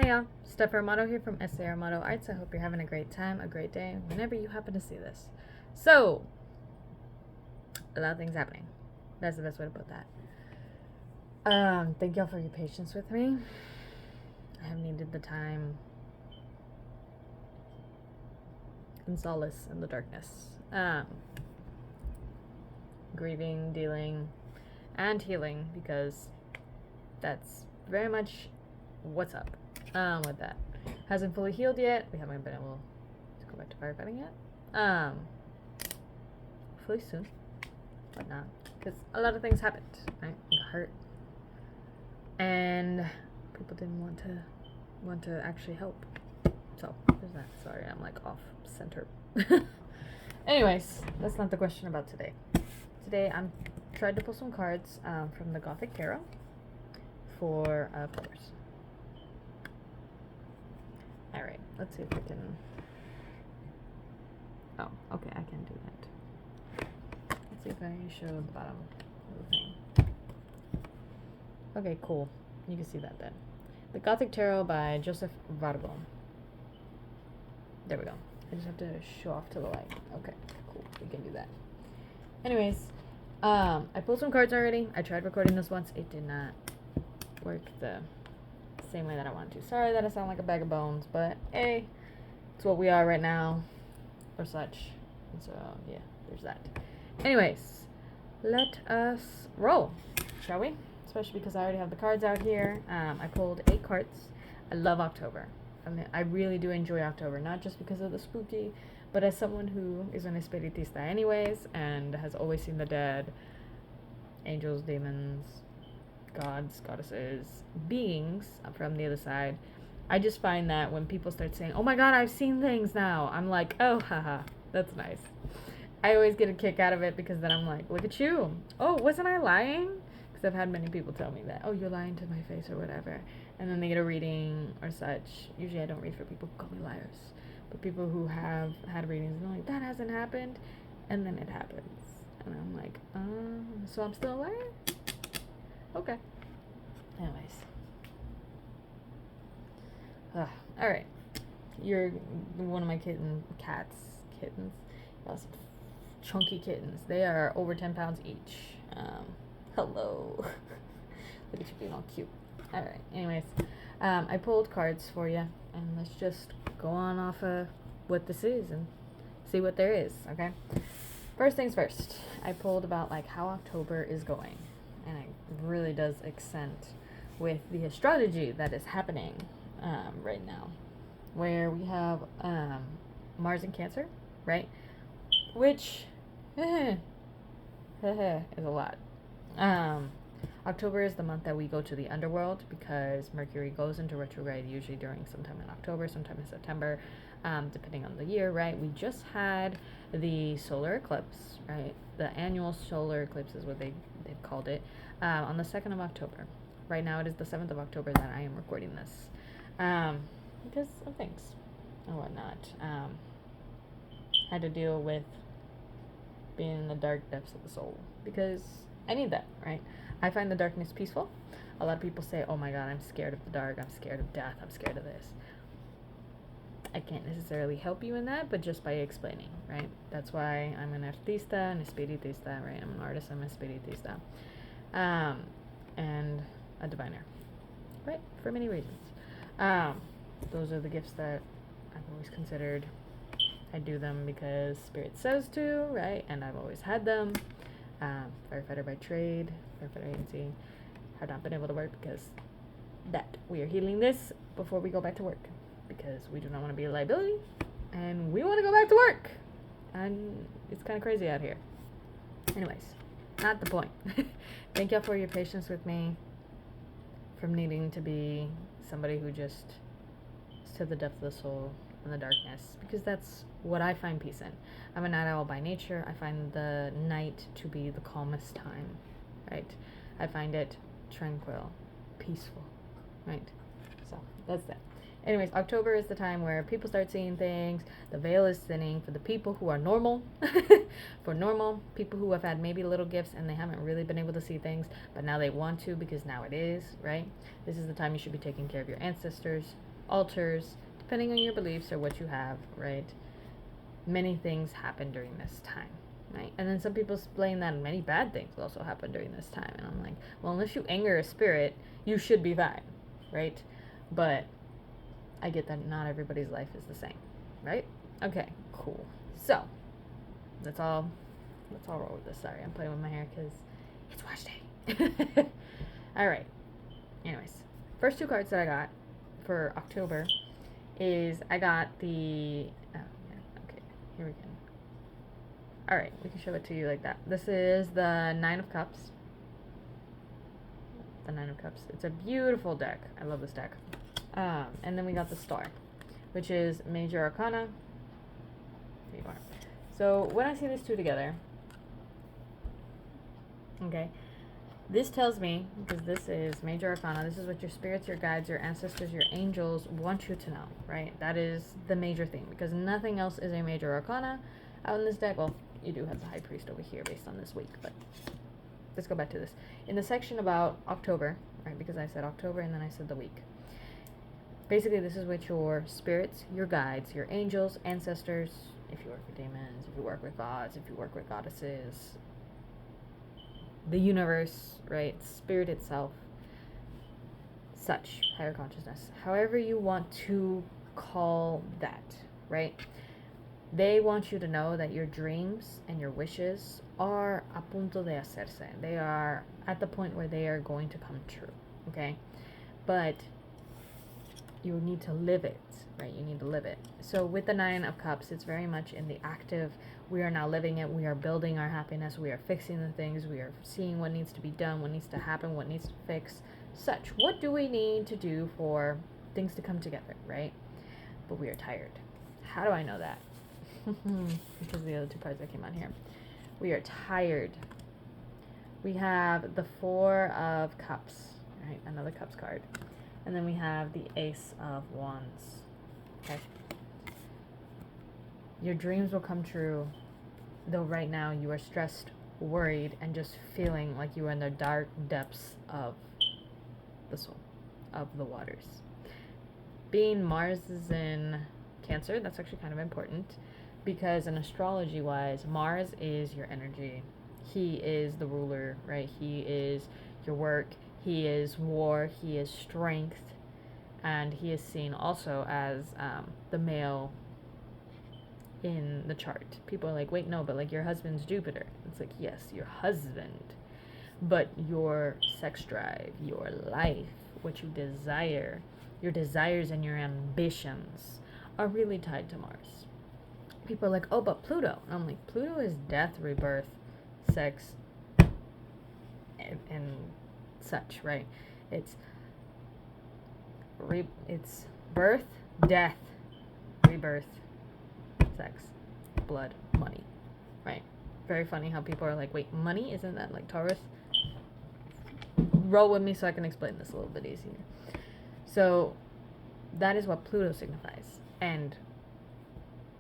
Hey y'all, SAArmatoArts here from SAArmatoArts. I hope you're having a great time, a great day, whenever you happen to see this. So, a lot of things happening. That's the best way to put that. Thank y'all for your patience with me. I have needed the time and solace in the darkness. Grieving, dealing, and healing, because that's very much what's up with that. Hasn't fully healed yet. We haven't been able to go back to firefighting yet. Hopefully soon, but not, because a lot of things happened, right? I got hurt, and people didn't want to actually help. So there's that. Sorry, I'm like off center. Anyways, that's not the question about today. Today I'm tried to pull some cards from the Gothic Tarot for players. Alright, let's see if we can... Oh, okay, I can do that. Let's see if I show the bottom of the thing. Okay, cool. You can see that then. The Gothic Tarot by Joseph Vargo. There we go. I just have to show off to the light. Okay, cool. We can do that. Anyways, I pulled some cards already. I tried recording this once. It did not work the same way that I wanted to. Sorry that I sound like a bag of bones, but hey, it's what we are right now, or such. And so, yeah, there's that. Anyways, let us roll, shall we? Especially because I already have the cards out here. I pulled 8 cards. I love October. I really do enjoy October, not just because of the spooky, but as someone who is an espiritista anyways, and has always seen the dead, angels, demons, gods, goddesses, beings from the other side. I just find that when people start saying, oh my god, I've seen things now, I'm like, oh, haha, that's nice. I always get a kick out of it, because then I'm like, look at you. Oh, wasn't I lying? Because I've had many people tell me that, oh, you're lying to my face or whatever. And then they get a reading or such. Usually I don't read for people who call me liars, but people who have had readings and they're like, that hasn't happened. And then it happens. And I'm like, so I'm still a liar? Okay. Anyways. Alright. You're one of my kittens. Chunky kittens. They are over 10 pounds each. Hello. Look at you being all cute. Alright. Anyways. I pulled cards for you. And let's just go on off of what this is and see what there is. Okay? First things first. I pulled about like how October is going. And it really does accent with the astrology that is happening right now, where we have Mars in Cancer, right? Which is a lot. October is the month that we go to the underworld, because Mercury goes into retrograde usually during sometime in October, sometime in September, depending on the year, right? We just had the solar eclipse, right? The annual solar eclipse is what they've called it, on the 2nd of October. Right now it is the 7th of October that I am recording this, because of things and whatnot. Had to deal with being in the dark depths of the soul, because I need that, right? I find the darkness peaceful. A lot of people say, oh my god, I'm scared of the dark, I'm scared of death, I'm scared of this. I can't necessarily help you in that, but just by explaining, right? That's why I'm an artista, an espiritista, right? I'm an artist, I'm an espiritista, and a diviner, right? For many reasons. Those are the gifts that I've always considered. I do them because Spirit says to, right? And I've always had them. Firefighter by trade, firefighter agency. Have not been able to work because that we are healing this before we go back to work, because we do not want to be a liability and we want to go back to work, and it's kind of crazy out here. Anyways, not the point. Thank y'all for your patience with me, from needing to be somebody who just is to the depth of the soul and the darkness, because that's what I find peace in. I'm a night owl by nature. I find the night to be the calmest time, right? I find it tranquil, peaceful, right? So that's that. Anyways, October is the time where people start seeing things. The veil is thinning for the people who are normal. For normal people who have had maybe little gifts and they haven't really been able to see things, but now they want to, because now it is, right? This is the time you should be taking care of your ancestors, altars, depending on your beliefs or what you have, right? Many things happen during this time, right? And then some people explain that many bad things also happen during this time. And I'm like, well, unless you anger a spirit, you should be fine, right? But I get that not everybody's life is the same, right? Okay, cool. So, let's all roll with this. Sorry, I'm playing with my hair because it's wash day. All right. Anyways, first two cards that I got for October is I got the. Oh, yeah, okay, here we go. All right, we can show it to you like that. This is the Nine of Cups. The Nine of Cups. It's a beautiful deck. I love this deck. And then we got the Star, which is Major Arcana. There you are. So when I see these two together, okay, this tells me, because this is Major Arcana, this is what your spirits, your guides, your ancestors, your angels want you to know, right? That is the major thing, because nothing else is a Major Arcana out in this deck. Well, you do have the High Priest over here based on this week, but let's go back to this. In the section about October, right, because I said October and then I said the week. Basically, this is what your spirits, your guides, your angels, ancestors, if you work with demons, if you work with gods, if you work with goddesses, the universe, right, spirit itself, such, higher consciousness, however you want to call that, right? They want you to know that your dreams and your wishes are a punto de hacerse. They are at the point where they are going to come true, okay? But you need to live it, right? You need to live it. So with the Nine of Cups, it's very much in the active. We are now living it. We are building our happiness. We are fixing the things. We are seeing what needs to be done, what needs to happen, what needs to fix. Such. What do we need to do for things to come together, right? But we are tired. How do I know that? Because of the other two cards that came out here. We are tired. We have the Four of Cups, right? Another Cups card. And then we have the Ace of Wands. Okay. Your dreams will come true, though right now you are stressed, worried, and just feeling like you are in the dark depths of the soul, of the waters. Being Mars is in Cancer, that's actually kind of important, because in astrology-wise, Mars is your energy. He is the ruler, right? He is your work. He is war, he is strength, and he is seen also as the male in the chart. People are like, wait, no, but like your husband's Jupiter. It's like, yes, your husband, but your sex drive, your life, what you desire, your desires and your ambitions are really tied to Mars. People are like, oh, but Pluto. And I'm like, Pluto is death, rebirth, sex, and such, right? It's birth, death, rebirth, sex, blood, money, right? Very funny how people are like, wait, money? Isn't that like Taurus? Roll with me so I can explain this a little bit easier. So that is what Pluto signifies. And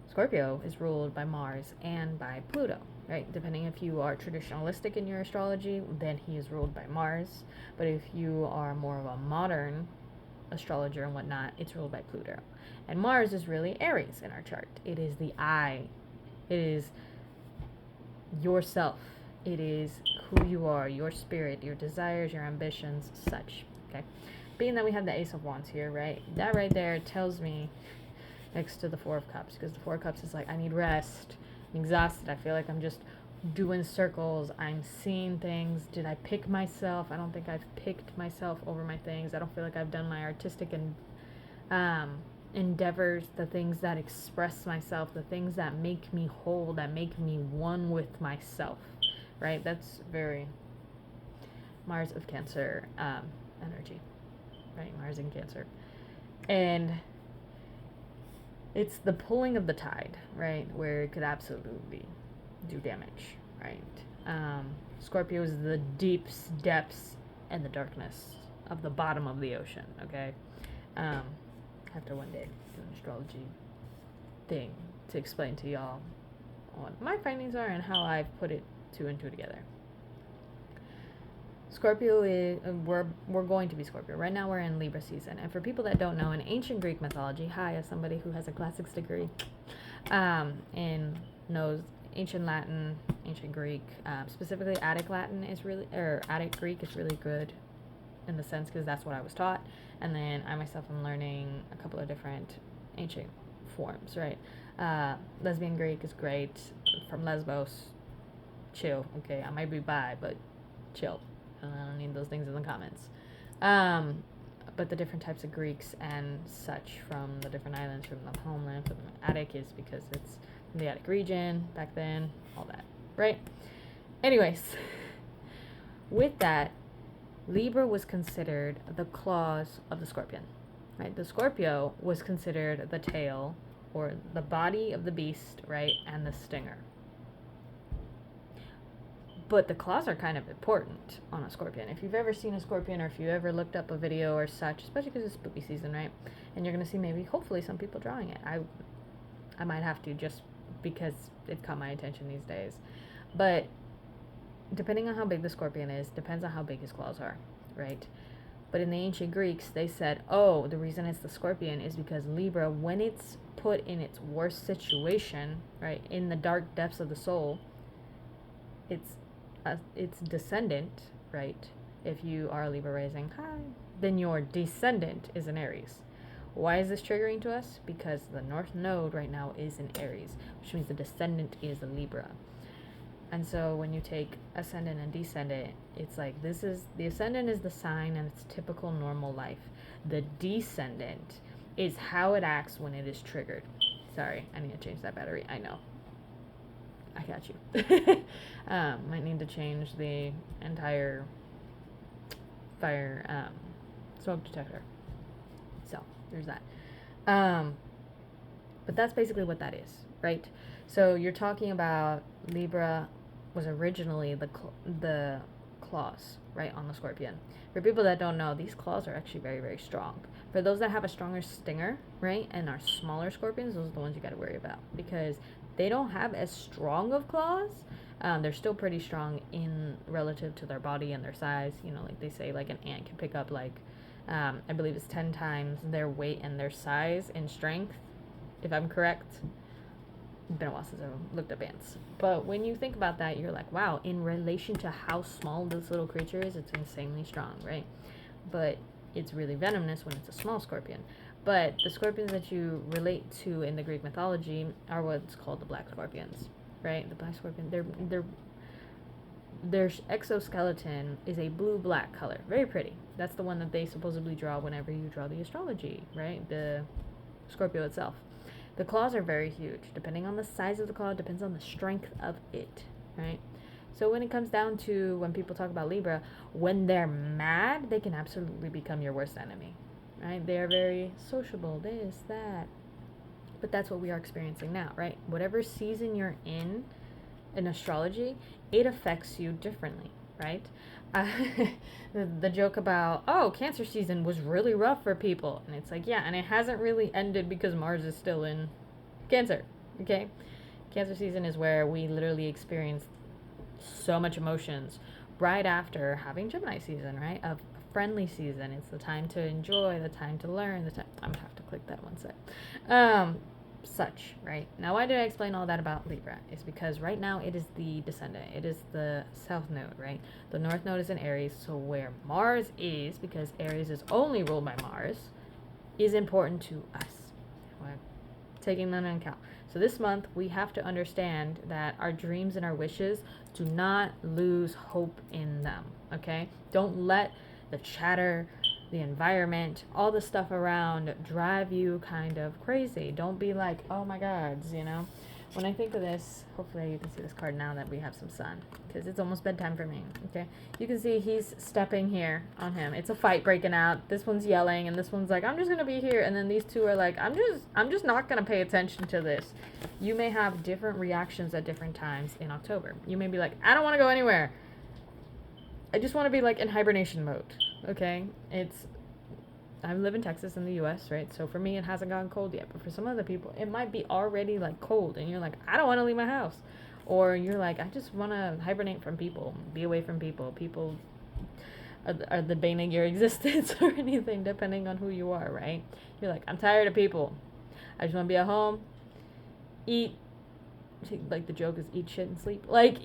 Scorpio is ruled by Mars and by Pluto, right? Depending if you are traditionalistic in your astrology, then he is ruled by Mars. But if you are more of a modern astrologer and whatnot, it's ruled by Pluto. And Mars is really Aries in our chart. It is the I. It is yourself. It is who you are, your spirit, your desires, your ambitions, such, okay? Being that we have the Ace of Wands here, right? That right there tells me next to the Four of Cups, because the Four of Cups is like, I need rest. I'm exhausted. I feel like I'm just doing circles. I'm seeing things. Did I pick myself? I don't think I've picked myself over my things. I don't feel like I've done my artistic and endeavors, the things that express myself, the things that make me whole, that make me one with myself, right? That's very Mars of Cancer energy, right? Mars in Cancer. And it's the pulling of the tide, right? Where it could absolutely do damage, right? Scorpio is the deeps, depths, and the darkness of the bottom of the ocean, okay? After one day, do an astrology thing to explain to y'all what my findings are and how I've put it two and two together. Scorpio is we're going to be Scorpio. Right now we're in Libra season. And for people that don't know, in ancient Greek mythology, hi, as somebody who has a classics degree, and knows ancient Latin, ancient Greek, specifically Attic Latin is really, or Attic Greek is really good in the sense because that's what I was taught. And then I myself am learning a couple of different ancient forms, right? Lesbian Greek is great. From Lesbos, chill. Okay, I might be bi, but chill. I don't need those things in the comments. But the different types of Greeks and such from the different islands, from the homeland, from the Attic, is because it's from the Attic region back then, all that, right? Anyways, with that, Libra was considered the claws of the scorpion, right? The Scorpio was considered the tail or the body of the beast, right? And the stinger. But the claws are kind of important on a scorpion. If you've ever seen a scorpion, or if you ever looked up a video or such, especially because it's spooky season, right? And you're going to see maybe, hopefully, some people drawing it. I might have to, just because it caught my attention these days. But depending on how big the scorpion is, depends on how big his claws are, right? But in the ancient Greeks, they said, oh, the reason it's the scorpion is because Libra, when it's put in its worst situation, right, in the dark depths of the soul, its descendant, right, if you are a Libra rising, hi, then your descendant is an Aries. Why is this triggering to us? Because the North Node right now is in Aries, which means the descendant is a Libra. And so when you take ascendant and descendant, it's like this is, the ascendant is the sign and it's typical normal life. The descendant is how it acts when it is triggered. Sorry, I need to change that battery. I know. I got you. Might need to change the entire fire smoke detector. So there's that. But that's basically what that is, right? So you're talking about Libra was originally the claws, right, on the scorpion. For people that don't know, these claws are actually very, very strong. For those that have a stronger stinger, right, and are smaller scorpions, those are the ones you got to worry about because they don't have as strong of claws. They're still pretty strong in relative to their body and their size. You know, like they say, like an ant can pick up like, I believe it's 10 times their weight and their size and strength, if I'm correct. It's been a while since I've looked up ants. But when you think about that, you're like, wow, in relation to how small this little creature is, it's insanely strong, right? But it's really venomous when it's a small scorpion. But the scorpions that you relate to in the Greek mythology are what's called the black scorpions, right? The black scorpion, their exoskeleton is a blue-black color. Very pretty. That's the one that they supposedly draw whenever you draw the astrology, right? The Scorpio itself. The claws are very huge. Depending on the size of the claw, depends on the strength of it, right? So when it comes down to when people talk about Libra, when they're mad, they can absolutely become your worst enemy, right? They are very sociable, this, that. But that's what we are experiencing now, right? Whatever season you're in astrology, it affects you differently, right? The joke about, oh, Cancer season was really rough for people. And it's like, yeah, and it hasn't really ended because Mars is still in Cancer, okay? Cancer season is where we literally experience so much emotions right after having Gemini season, right? A friendly season. It's the time to enjoy, the time to learn, the time. I'm gonna have to click that one sec. Such, right? Now, why did I explain all that about Libra? It's because right now it is the descendant. It is the south node, right? The north node is in Aries, so where Mars is, because Aries is only ruled by Mars, is important to us. We're taking that into account. So this month, we have to understand that our dreams and our wishes, do not lose hope in them, okay? Don't let the chatter, the environment, all the stuff around drive you kind of crazy. Don't be like, oh my gods, you know? When I think of this, hopefully you can see this card now that we have some sun, because it's almost bedtime for me, okay? You can see he's stepping here on him. It's a fight breaking out. This one's yelling, and this one's like, I'm just going to be here. And then these two are like, I'm just not going to pay attention to this. You may have different reactions at different times in October. You may be like, I don't want to go anywhere. I just want to be like in hibernation mode, okay? I live in Texas in the U.S., right? So for me, it hasn't gotten cold yet. But for some other people, it might be already like cold. And you're like, I don't want to leave my house. Or you're like, I just want to hibernate from people, be away from people. People are the bane of your existence or anything, depending on who you are, right? You're like, I'm tired of people. I just want to be at home, eat. Like the joke is eat shit and sleep. Like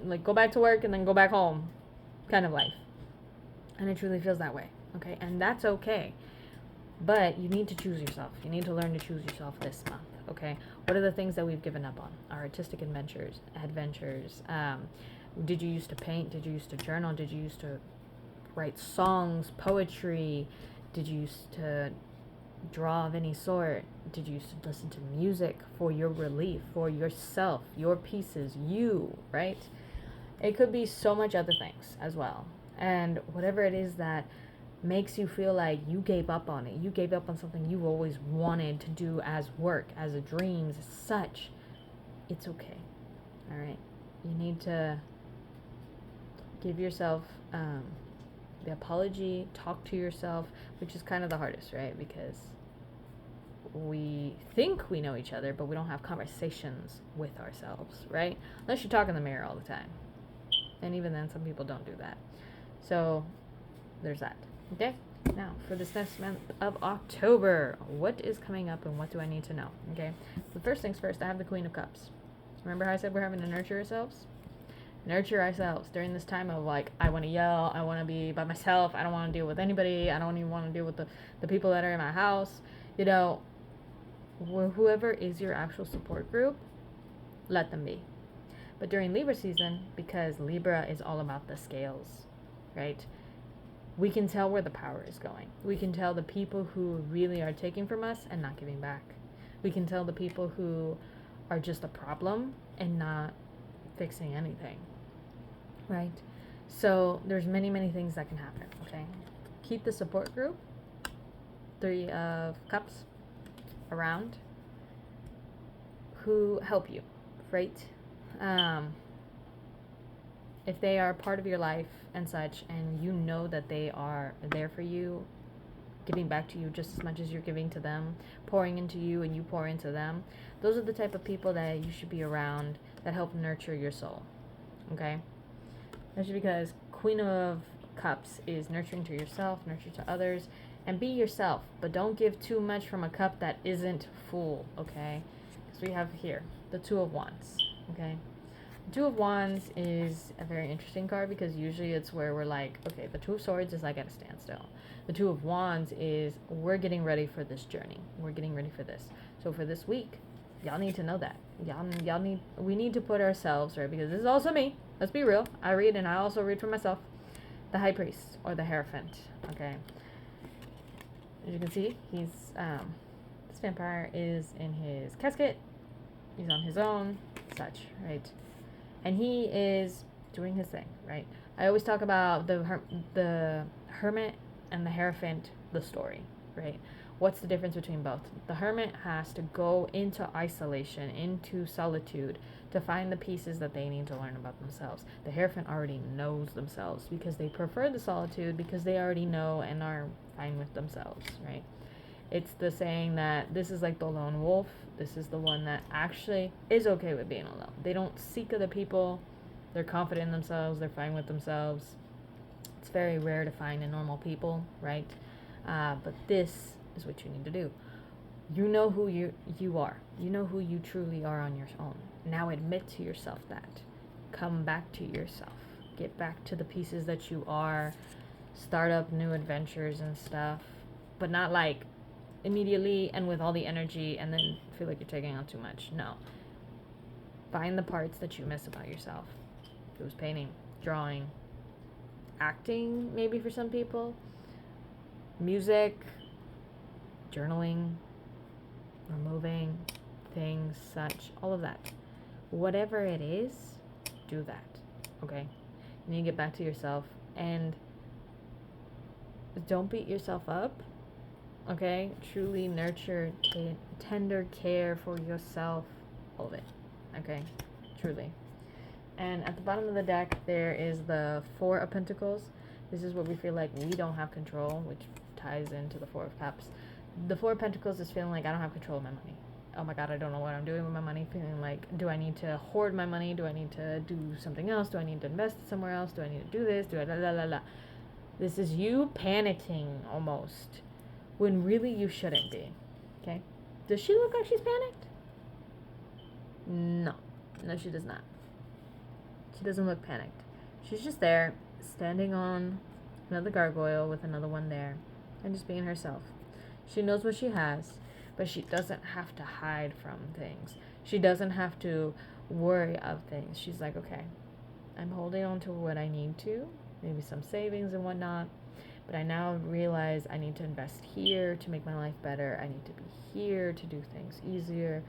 like go back to work and then go back home, kind of life. And it truly feels that way, okay? And that's okay. But you need to choose yourself. You need to learn to choose yourself this month, okay? What are the things that we've given up on? Our artistic adventures. Did you used to paint? Did you used to journal? Did you used to write songs, poetry? Did you used to draw of any sort? Did you used to listen to music for your relief, for yourself, your pieces, you, right? It could be so much other things as well. And whatever it is that makes you feel like you gave up on it, you gave up on something you've always wanted to do as work, as a dreams, as such, it's okay. All right, you need to give yourself the apology, talk to yourself, which is kind of the hardest, right? Because we think we know each other, but we don't have conversations with ourselves, right? Unless you talk in the mirror all the time, and even then some people don't do that. So there's that. Okay, now for this next month of October, what is coming up and what do I need to know? Okay, so first things first, I have the Queen of Cups. Remember how I said we're having to nurture ourselves? Nurture ourselves during this time of like, I want to yell, I want to be by myself, I don't want to deal with anybody, I don't even want to deal with the people that are in my house. You know, whoever is your actual support group, let them be. But during Libra season, because Libra is all about the scales, right? We can tell where the power is going. We can tell the people who really are taking from us and not giving back. We can tell the people who are just a problem and not fixing anything, right? So there's many, many things that can happen, okay? Keep the support group, 3 of Cups, around, who help you, right? If they are part of your life and such, and you know that they are there for you, giving back to you just as much as you're giving to them, pouring into you and you pour into them, those are the type of people that you should be around that help nurture your soul, okay? That's because Queen of Cups is nurturing to yourself, nurture to others, and be yourself, but don't give too much from a cup that isn't full, okay? Because we have here the Two of Wands, okay? Two of Wands is a very interesting card because usually it's where we're like, okay, the Two of Swords is like at a standstill. The Two of Wands is we're getting ready for this journey. We're getting ready for this. So for this week, y'all need to know that. We need to put ourselves, right? Because this is also me. Let's be real. I read and I also read for myself. The High Priest or the Hierophant, okay? As you can see, this vampire is in his casket. He's on his own, such, right? And he is doing his thing, right? I always talk about the Hermit and the Hierophant, the story, right? What's the difference between both? The Hermit has to go into isolation, into solitude, to find the pieces that they need to learn about themselves. The Hierophant already knows themselves because they prefer the solitude because they already know and are fine with themselves, right? It's the saying that this is like the lone wolf. This is the one that actually is okay with being alone. They don't seek other people. They're confident in themselves. They're fine with themselves. It's very rare to find in normal people, right? But this is what you need to do. You know who you are. You know who you truly are on your own. Now admit to yourself that. Come back to yourself. Get back to the pieces that you are. Start up new adventures and stuff. But not like immediately and with all the energy and then feel like you're taking on too much. No. Find the parts that you miss about yourself. If it was painting, drawing, acting, maybe for some people, music, journaling, removing things, such, all of that. Whatever it is, do that, okay? You need to get back to yourself and don't beat yourself up, okay? Truly nurture, tender care for yourself, all of it, okay? Truly. And at the bottom of the deck, there is the Four of Pentacles. This is what we feel like we don't have control, which ties into the Four of Cups. The Four of Pentacles is feeling like I don't have control of my money. Oh my God, I don't know what I'm doing with my money. Feeling like, do I need to hoard my money? Do I need to do something else? Do I need to invest it somewhere else? Do I need to do this? Do I la la la la? This is you panicking almost, when really you shouldn't be. Okay? Does she look like she's panicked? No. No, she does not. She doesn't look panicked. She's just there, standing on another gargoyle with another one there, and just being herself. She knows what she has, but she doesn't have to hide from things. She doesn't have to worry of things. She's like, okay, I'm holding on to what I need to, maybe some savings and whatnot, but I now realize I need to invest here to make my life better. I need to be here to do things easier.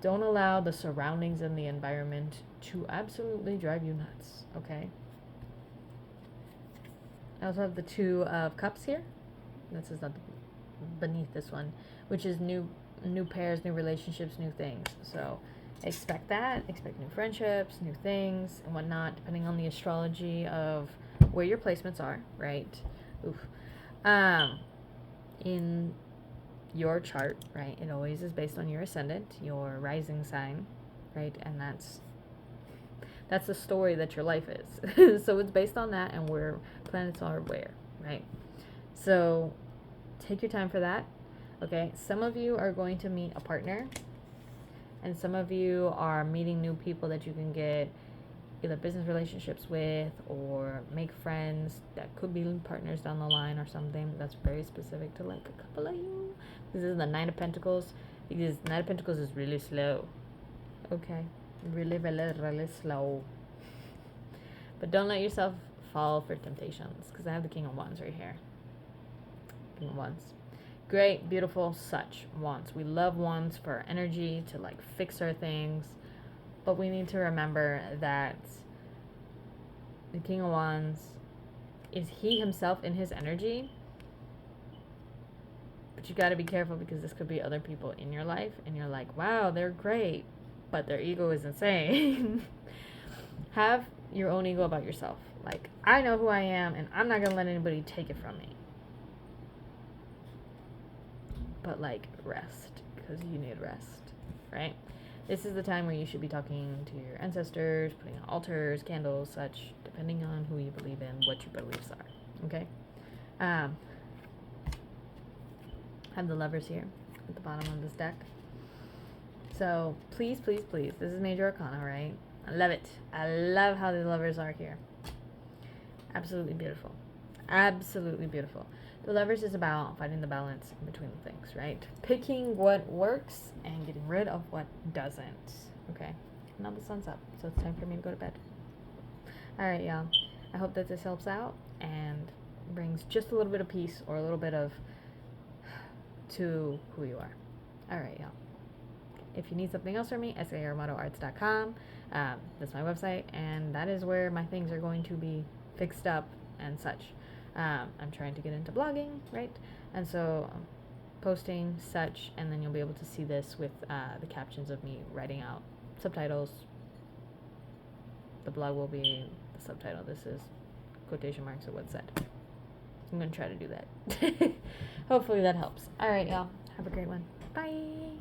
Don't allow the surroundings and the environment to absolutely drive you nuts, okay? I also have the Two of Cups here. This is not beneath this one, which is new pairs, new relationships, new things. So expect that. Expect new friendships, new things, and whatnot, depending on the astrology of where your placements are, right? Oof. In your chart, right? It always is based on your ascendant, your rising sign, right? And that's the story that your life is. So it's based on that and where planets are where, right? So take your time for that. Okay, some of you are going to meet a partner, and some of you are meeting new people that you can get either business relationships with or make friends that could be partners down the line or something. That's very specific to like a couple of you. This is the Nine of Pentacles, because Nine of Pentacles is really slow. Okay, really, really, really slow. But don't let yourself fall for temptations, because I have the King of Wands right here. King of Wands. Great, beautiful, such wands. We love wands for our energy, to like fix our things. But we need to remember that the King of Wands is he himself in his energy. But you got to be careful, because this could be other people in your life. And you're like, wow, they're great, but their ego is insane. Have your own ego about yourself. Like, I know who I am, and I'm not going to let anybody take it from me. But like, rest, because you need rest, right? This is the time where you should be talking to your ancestors, putting on altars, candles, such, depending on who you believe in, what your beliefs are, okay? Have the Lovers here at the bottom of this deck. So please, please, please, this is Major Arcana, right? I love it. I love how the Lovers are here. Absolutely beautiful. Absolutely beautiful. The Lovers is about finding the balance in between the things, right? Picking what works and getting rid of what doesn't. Okay. Now the sun's up, so it's time for me to go to bed. All right, y'all. I hope that this helps out and brings just a little bit of peace, or a little bit of to who you are. All right, y'all. If you need something else from me, SAArmatoArts.com. That's my website, and that is where my things are going to be fixed up and such. I'm trying to get into blogging, right? And so posting such, and then you'll be able to see this with the captions of me writing out subtitles. The blog will be the subtitle. This is quotation marks of what's said. I'm going to try to do that. Hopefully that helps. All right, y'all. Have a great one. Bye.